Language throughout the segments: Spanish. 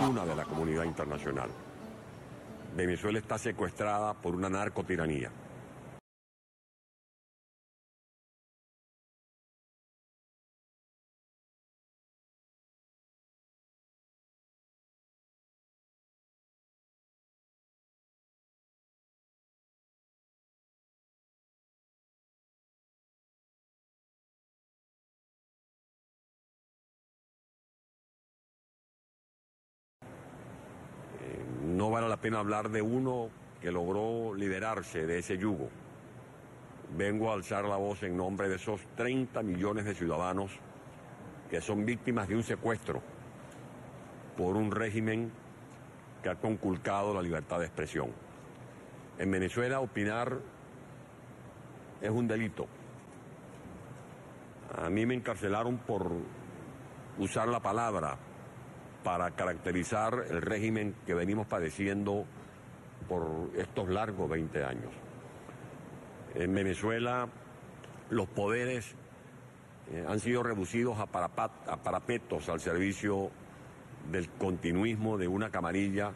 fortuna de la comunidad internacional. Venezuela está secuestrada por una narcotiranía. No vale la pena hablar de uno que logró liberarse de ese yugo. Vengo a alzar la voz en nombre de esos 30 millones de ciudadanos que son víctimas de un secuestro por un régimen que ha conculcado la libertad de expresión. En Venezuela opinar es un delito. A mí me encarcelaron por usar la palabra para caracterizar el régimen que venimos padeciendo por estos largos 20 años. En Venezuela los poderes han sido reducidos a parapetos al servicio del continuismo de una camarilla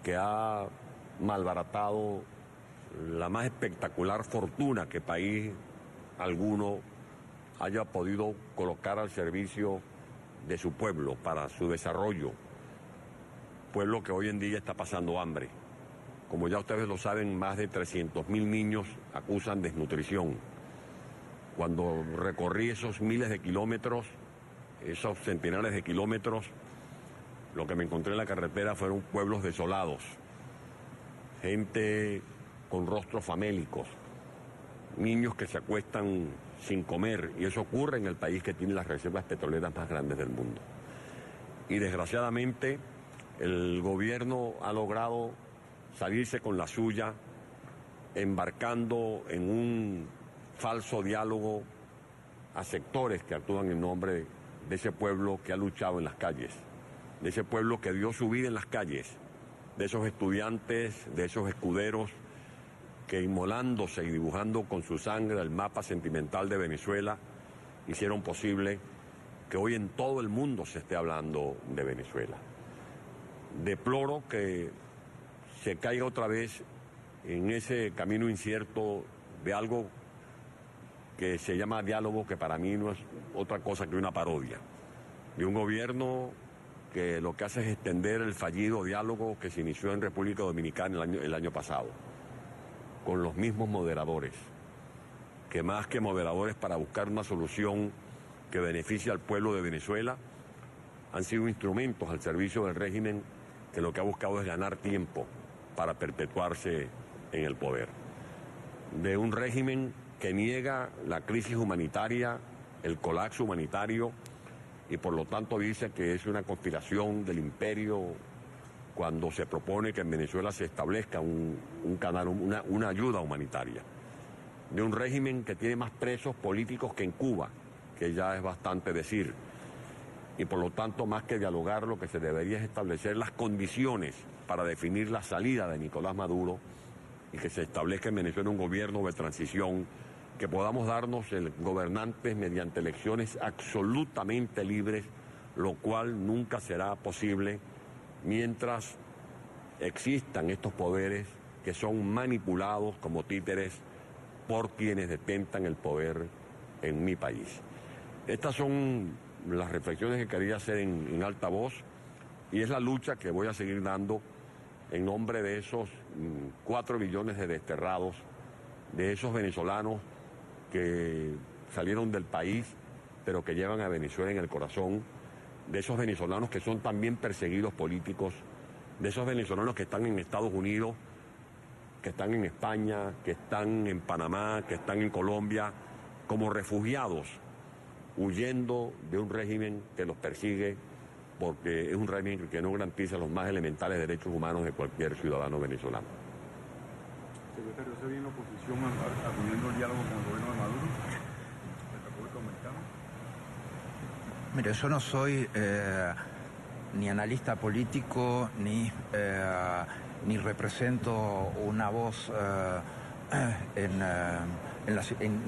que ha malbaratado la más espectacular fortuna que país alguno haya podido colocar al servicio de su pueblo, para su desarrollo. Pueblo que hoy en día está pasando hambre. Como ya ustedes lo saben, más de 300.000 niños acusan desnutrición. Cuando recorrí esos miles de kilómetros, esos centenares de kilómetros, lo que me encontré en la carretera fueron pueblos desolados, gente con rostros famélicos, niños que se acuestan sin comer, y eso ocurre en el país que tiene las reservas petroleras más grandes del mundo. Y desgraciadamente el gobierno ha logrado salirse con la suya, embarcando en un falso diálogo a sectores que actúan en nombre de ese pueblo que ha luchado en las calles, de ese pueblo que dio su vida en las calles, de esos estudiantes, de esos escuderos que inmolándose y dibujando con su sangre el mapa sentimental de Venezuela, hicieron posible que hoy en todo el mundo se esté hablando de Venezuela. Deploro que se caiga otra vez en ese camino incierto de algo que se llama diálogo, que para mí no es otra cosa que una parodia, de un gobierno que lo que hace es extender el fallido diálogo que se inició en República Dominicana el año pasado, con los mismos moderadores, que más que moderadores para buscar una solución que beneficie al pueblo de Venezuela, han sido instrumentos al servicio del régimen que lo que ha buscado es ganar tiempo para perpetuarse en el poder. De un régimen que niega la crisis humanitaria, el colapso humanitario, y por lo tanto dice que es una conspiración del imperio cuando se propone que en Venezuela se establezca un canal, una ayuda humanitaria. De un régimen que tiene más presos políticos que en Cuba, que ya es bastante decir. Y por lo tanto, más que dialogar, lo que se debería es establecer las condiciones para definir la salida de Nicolás Maduro y que se establezca en Venezuela un gobierno de transición, que podamos darnos gobernantes mediante elecciones absolutamente libres, lo cual nunca será posible mientras existan estos poderes que son manipulados como títeres por quienes detentan el poder en mi país. Estas son las reflexiones que quería hacer en alta voz, y es la lucha que voy a seguir dando en nombre de esos 4 millones de desterrados, de esos venezolanos que salieron del país pero que llevan a Venezuela en el corazón, de esos venezolanos que son también perseguidos políticos, de esos venezolanos que están en Estados Unidos, que están en España, que están en Panamá, que están en Colombia, como refugiados, huyendo de un régimen que los persigue, porque es un régimen que no garantiza los más elementales derechos humanos de cualquier ciudadano venezolano. Secretario, ¿se viene oposición acudiendo el diálogo con el gobierno de Maduro, de República Dominicana? Mire, yo no soy ni analista político, ni represento una voz en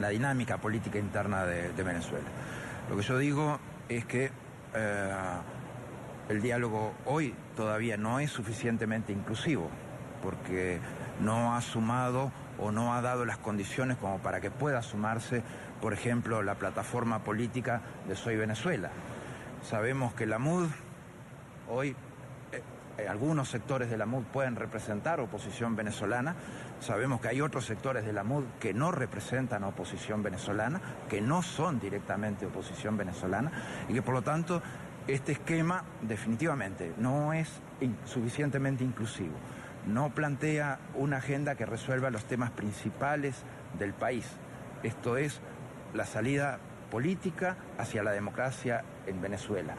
la dinámica política interna de Venezuela. Lo que yo digo es que el diálogo hoy todavía no es suficientemente inclusivo, porque no ha sumado o no ha dado las condiciones como para que pueda sumarse, por ejemplo, la plataforma política de Soy Venezuela. Sabemos que la MUD hoy, algunos sectores de la MUD pueden representar oposición venezolana. Sabemos que hay otros sectores de la MUD que no representan oposición venezolana, que no son directamente oposición venezolana, y que por lo tanto este esquema definitivamente no es suficientemente inclusivo. No plantea una agenda que resuelva los temas principales del país. Esto es la salida política hacia la democracia en Venezuela.